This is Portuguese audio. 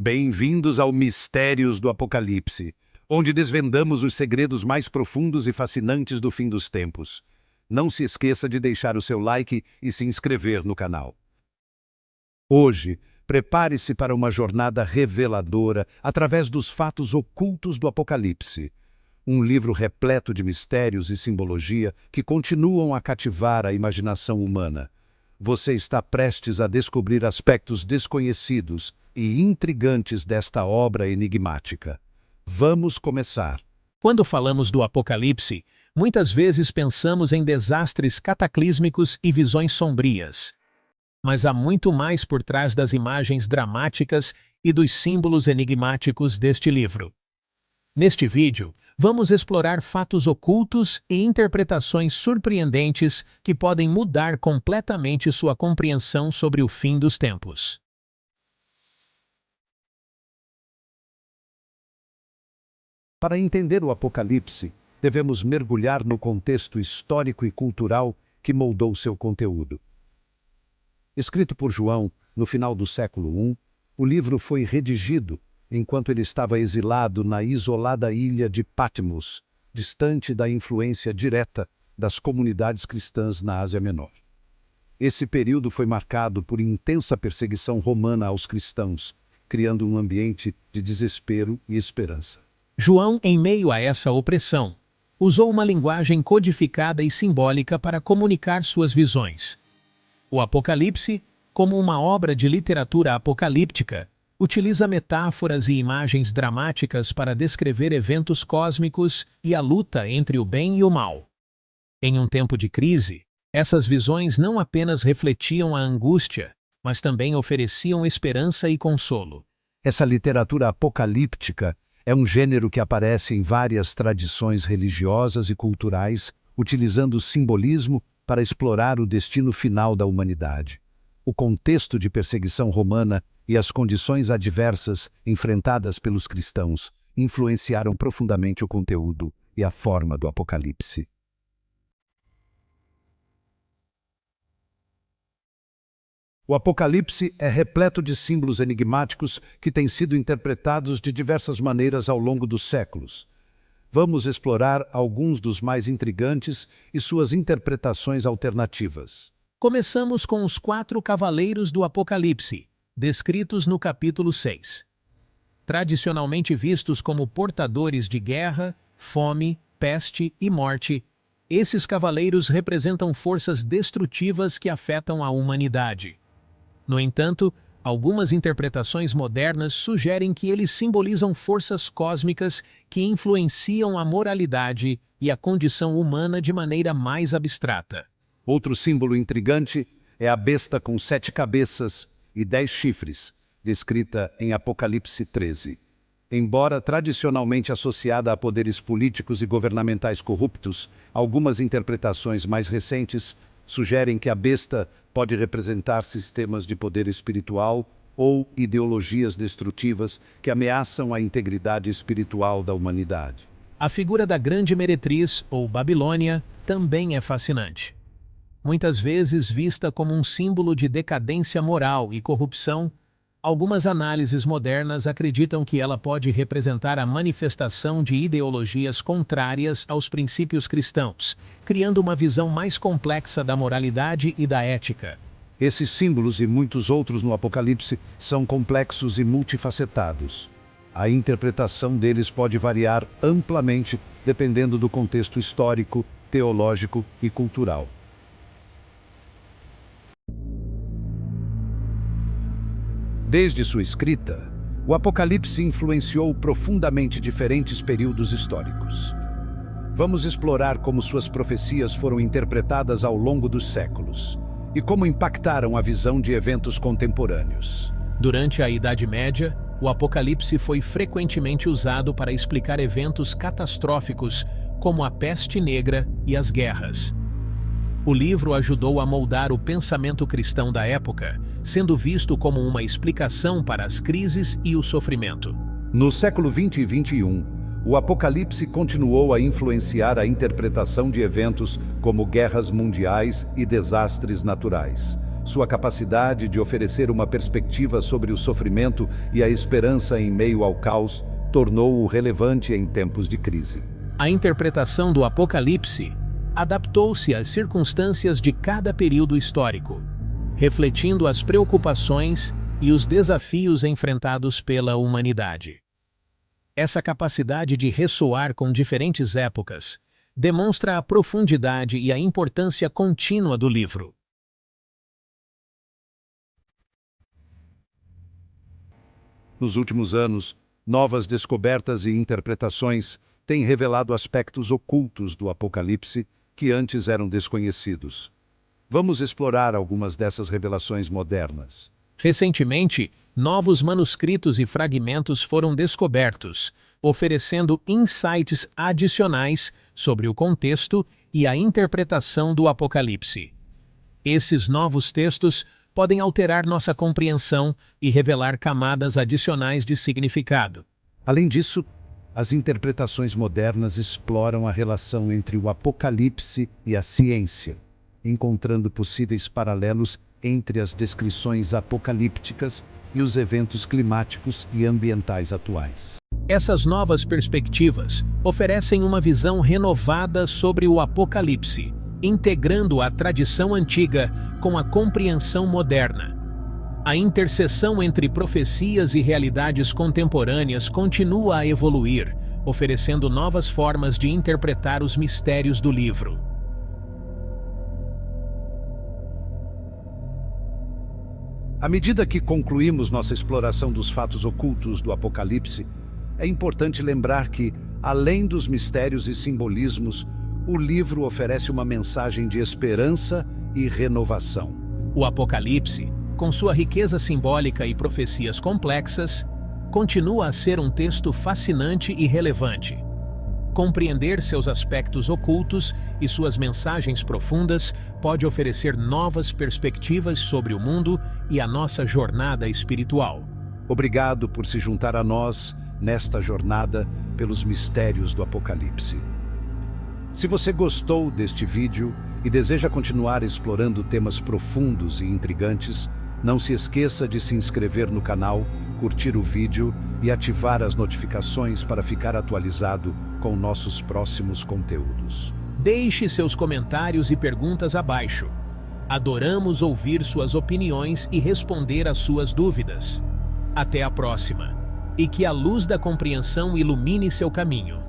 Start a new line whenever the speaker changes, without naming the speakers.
Bem-vindos ao Mistérios do Apocalipse, onde desvendamos os segredos mais profundos e fascinantes do fim dos tempos. Não se esqueça de deixar o seu like e se inscrever no canal. Hoje, prepare-se para uma jornada reveladora através dos fatos ocultos do Apocalipse. Um livro repleto de mistérios e simbologia que continuam a cativar a imaginação humana. Você está prestes a descobrir aspectos desconhecidos e intrigantes desta obra enigmática. Vamos começar.
Quando falamos do Apocalipse, muitas vezes pensamos em desastres cataclísmicos e visões sombrias. Mas há muito mais por trás das imagens dramáticas e dos símbolos enigmáticos deste livro. Neste vídeo, vamos explorar fatos ocultos e interpretações surpreendentes que podem mudar completamente sua compreensão sobre o fim dos tempos.
Para entender o Apocalipse, devemos mergulhar no contexto histórico e cultural que moldou seu conteúdo. Escrito por João no final do século I, o livro foi redigido enquanto ele estava exilado na isolada ilha de Patmos, distante da influência direta das comunidades cristãs na Ásia Menor. Esse período foi marcado por intensa perseguição romana aos cristãos, criando um ambiente de desespero e esperança.
João, em meio a essa opressão, usou uma linguagem codificada e simbólica para comunicar suas visões. O Apocalipse, como uma obra de literatura apocalíptica, utiliza metáforas e imagens dramáticas para descrever eventos cósmicos e a luta entre o bem e o mal. Em um tempo de crise, essas visões não apenas refletiam a angústia, mas também ofereciam esperança e consolo.
Essa literatura apocalíptica é um gênero que aparece em várias tradições religiosas e culturais, utilizando o simbolismo para explorar o destino final da humanidade. O contexto de perseguição romana e as condições adversas enfrentadas pelos cristãos influenciaram profundamente o conteúdo e a forma do Apocalipse. O Apocalipse é repleto de símbolos enigmáticos que têm sido interpretados de diversas maneiras ao longo dos séculos. Vamos explorar alguns dos mais intrigantes e suas interpretações alternativas.
Começamos com os 4 cavaleiros do Apocalipse, descritos no capítulo 6. Tradicionalmente vistos como portadores de guerra, fome, peste e morte, esses cavaleiros representam forças destrutivas que afetam a humanidade. No entanto, algumas interpretações modernas sugerem que eles simbolizam forças cósmicas que influenciam a moralidade e a condição humana de maneira mais abstrata.
Outro símbolo intrigante é a besta com 7 cabeças e 10 chifres, descrita em Apocalipse 13. Embora tradicionalmente associada a poderes políticos e governamentais corruptos, algumas interpretações mais recentes sugerem que a besta pode representar sistemas de poder espiritual ou ideologias destrutivas que ameaçam a integridade espiritual da humanidade.
A figura da Grande Meretriz, ou Babilônia, também é fascinante. Muitas vezes vista como um símbolo de decadência moral e corrupção, algumas análises modernas acreditam que ela pode representar a manifestação de ideologias contrárias aos princípios cristãos, criando uma visão mais complexa da moralidade e da ética.
Esses símbolos e muitos outros no Apocalipse são complexos e multifacetados. A interpretação deles pode variar amplamente dependendo do contexto histórico, teológico e cultural. Desde sua escrita, o Apocalipse influenciou profundamente diferentes períodos históricos. Vamos explorar como suas profecias foram interpretadas ao longo dos séculos e como impactaram a visão de eventos contemporâneos.
Durante a Idade Média, o Apocalipse foi frequentemente usado para explicar eventos catastróficos como a peste negra e as guerras. O livro ajudou a moldar o pensamento cristão da época, sendo visto como uma explicação para as crises e o sofrimento.
No século XX e XXI, o Apocalipse continuou a influenciar a interpretação de eventos como guerras mundiais e desastres naturais, Sua capacidade de oferecer uma perspectiva sobre o sofrimento e a esperança em meio ao caos tornou-o relevante em tempos de crise.
A interpretação do Apocalipse adaptou-se às circunstâncias de cada período histórico, refletindo as preocupações e os desafios enfrentados pela humanidade. Essa capacidade de ressoar com diferentes épocas demonstra a profundidade e a importância contínua do livro.
Nos últimos anos, novas descobertas e interpretações têm revelado aspectos ocultos do Apocalipse que antes eram desconhecidos. Vamos explorar algumas dessas revelações modernas.
Recentemente, novos manuscritos e fragmentos foram descobertos, oferecendo insights adicionais sobre o contexto e a interpretação do Apocalipse. Esses novos textos podem alterar nossa compreensão e revelar camadas adicionais de significado.
Além disso, as interpretações modernas exploram a relação entre o Apocalipse e a ciência, encontrando possíveis paralelos entre as descrições apocalípticas e os eventos climáticos e ambientais atuais.
Essas novas perspectivas oferecem uma visão renovada sobre o Apocalipse, integrando a tradição antiga com a compreensão moderna. A interseção entre profecias e realidades contemporâneas continua a evoluir, oferecendo novas formas de interpretar os mistérios do livro.
À medida que concluímos nossa exploração dos fatos ocultos do Apocalipse, é importante lembrar que, além dos mistérios e simbolismos, o livro oferece uma mensagem de esperança e renovação.
O Apocalipse, com sua riqueza simbólica e profecias complexas, continua a ser um texto fascinante e relevante. Compreender seus aspectos ocultos e suas mensagens profundas pode oferecer novas perspectivas sobre o mundo e a nossa jornada espiritual.
Obrigado por se juntar a nós nesta jornada pelos mistérios do Apocalipse. Se você gostou deste vídeo e deseja continuar explorando temas profundos e intrigantes, não se esqueça de se inscrever no canal, curtir o vídeo e ativar as notificações para ficar atualizado com nossos próximos conteúdos.
Deixe seus comentários e perguntas abaixo. Adoramos ouvir suas opiniões e responder às suas dúvidas. Até a próxima. E que a luz da compreensão ilumine seu caminho.